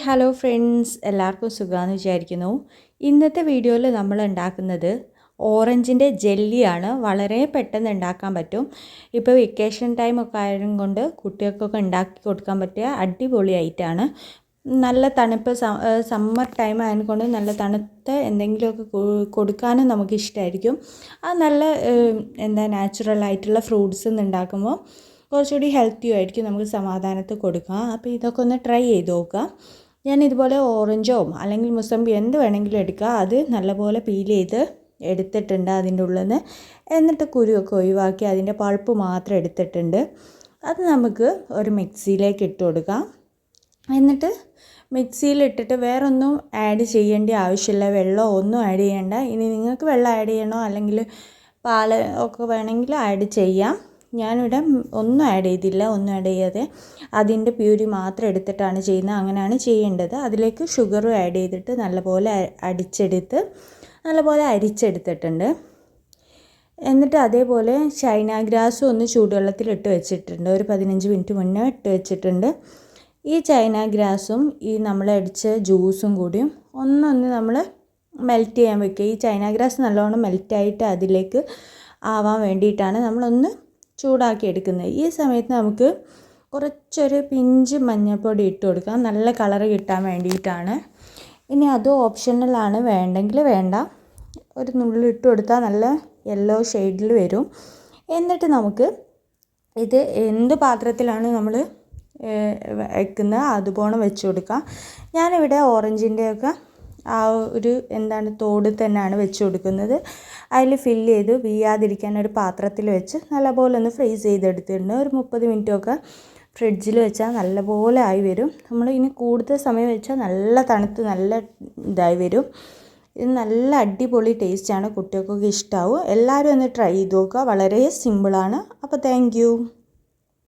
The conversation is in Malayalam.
ഹലോ ഫ്രണ്ട്സ്, എല്ലാവർക്കും സുഖമാണെന്ന് വിചാരിക്കുന്നു. ഇന്നത്തെ വീഡിയോയിൽ നമ്മൾ ഉണ്ടാക്കുന്നത് ഓറഞ്ചിൻ്റെ ജെല്ലിയാണ്. വളരെ പെട്ടെന്ന് ഉണ്ടാക്കാൻ പറ്റും. ഇപ്പോൾ വെക്കേഷൻ ടൈമൊക്കെ ആയതുകൊണ്ട് കുട്ടികൾക്കൊക്കെ ഉണ്ടാക്കി കൊടുക്കാൻ പറ്റിയ അടിപൊളി ഐറ്റമാണ്. നല്ല തണുപ്പ് സമ്മർ ടൈം ആയതുകൊണ്ട് നല്ല തണുത്ത എന്തെങ്കിലുമൊക്കെ കൊടുക്കാനും നമുക്ക് ഇഷ്ടമായിരിക്കും. അത് നല്ല നാച്ചുറൽ ആയിട്ടുള്ള ഫ്രൂട്ട്സ് ഉണ്ടാക്കുമ്പോൾ കുറച്ചുകൂടി ഹെൽത്തിയും ആയിരിക്കും, നമുക്ക് സമാധാനത്തിൽ കൊടുക്കാം. അപ്പോൾ ഇതൊക്കെ ഒന്ന് ട്രൈ ചെയ്ത് നോക്കുക. ഞാൻ ഇതുപോലെ ഓറഞ്ചോ അല്ലെങ്കിൽ മുസമ്പി എന്ത് വേണമെങ്കിലും എടുക്കുക. അത് നല്ലപോലെ പീൽ ചെയ്ത് എടുത്തിട്ടുണ്ട് അതിൻ്റെ ഉള്ളിൽ നിന്ന്. എന്നിട്ട് കുരുവൊക്കെ ഒഴിവാക്കി അതിൻ്റെ പൾപ്പ് മാത്രം എടുത്തിട്ടുണ്ട്. അത് നമുക്ക് ഒരു മിക്സിയിലേക്ക് ഇട്ട് കൊടുക്കാം. എന്നിട്ട് മിക്സിയിലിട്ടിട്ട് വേറൊന്നും ആഡ് ചെയ്യേണ്ട ആവശ്യമില്ല. വെള്ളം ഒന്നും ആഡ് ചെയ്യേണ്ട. ഇനി നിങ്ങൾക്ക് വെള്ളം ആഡ് ചെയ്യണോ അല്ലെങ്കിൽ പാൽ ഒക്കെ വേണമെങ്കിൽ ആഡ് ചെയ്യാം. ഞാനിവിടെ ഒന്നും ആഡ് ചെയ്തില്ല. ഒന്നും ആഡ് ചെയ്യാതെ അതിൻ്റെ പ്യൂരി മാത്രം എടുത്തിട്ടാണ് ചെയ്യുന്നത്. അങ്ങനെയാണ് ചെയ്യേണ്ടത്. അതിലേക്ക് ഷുഗറും ആഡ് ചെയ്തിട്ട് നല്ലപോലെ നല്ലപോലെ അരിച്ചെടുത്തിട്ടുണ്ട്. എന്നിട്ട് അതേപോലെ ചൈന ഗ്രാസും ഒന്ന് ചൂടുവെള്ളത്തിൽ ഇട്ട് വെച്ചിട്ടുണ്ട്. ഒരു 15 മിനിറ്റ് മുന്നേ ഇട്ട് വെച്ചിട്ടുണ്ട്. ഈ ചൈന ഗ്രാസും ഈ നമ്മൾ അടിച്ച ജ്യൂസും കൂടിയും ഒന്നൊന്ന് നമ്മൾ മെൽറ്റ് ചെയ്യാൻ വെക്കുക. ഈ ചൈന ഗ്രാസ് നല്ലോണം മെൽറ്റായിട്ട് അതിലേക്ക് ആവാൻ വേണ്ടിയിട്ടാണ് നമ്മളൊന്ന് ചൂടാക്കി എടുക്കുന്നത്. ഈ സമയത്ത് നമുക്ക് കുറച്ചൊരു പിഞ്ച് മഞ്ഞൾപ്പൊടി ഇട്ട് കൊടുക്കാം, നല്ല കളറ് കിട്ടാൻ വേണ്ടിയിട്ടാണ്. ഇനി അത് ഓപ്ഷണലാണ്, വേണ്ടെങ്കിൽ വേണ്ട. ഒരു നുള്ളി ഇട്ട് കൊടുത്താൽ നല്ല യെല്ലോ ഷെയ്ഡിൽ വരും. എന്നിട്ട് നമുക്ക് ഇത് എന്ത് പാത്രത്തിലാണ് നമ്മൾ വയ്ക്കുന്നത് അതുപോലെ വെച്ച് കൊടുക്കാം. ഞാനിവിടെ ഓറഞ്ചിൻ്റെയൊക്കെ ആ ഒരു തോട് തന്നെയാണ് വെച്ച് കൊടുക്കുന്നത്. അതിൽ ഫില്ല് ചെയ്ത് വീഴാതിരിക്കാൻ ഒരു പാത്രത്തിൽ വെച്ച് നല്ലപോലെ ഒന്ന് ഫ്രീസ് ചെയ്തെടുത്തിട്ടുണ്ട്. ഒരു 30 മിനിറ്റൊക്കെ ഫ്രിഡ്ജിൽ വെച്ചാൽ നല്ലപോലെ ആയി വരും. നമ്മൾ ഇനി കൂടുതൽ സമയം വെച്ചാൽ നല്ല തണുത്ത് നല്ല ഇതായി വരും. ഇത് നല്ല അടിപൊളി ടേസ്റ്റാണ്, കുട്ടികൾക്കൊക്കെ ഇഷ്ടമാവും. എല്ലാവരും ഒന്ന് ട്രൈ ചെയ്ത് നോക്കുക. വളരെ സിമ്പിളാണ്. അപ്പോൾ താങ്ക് യു.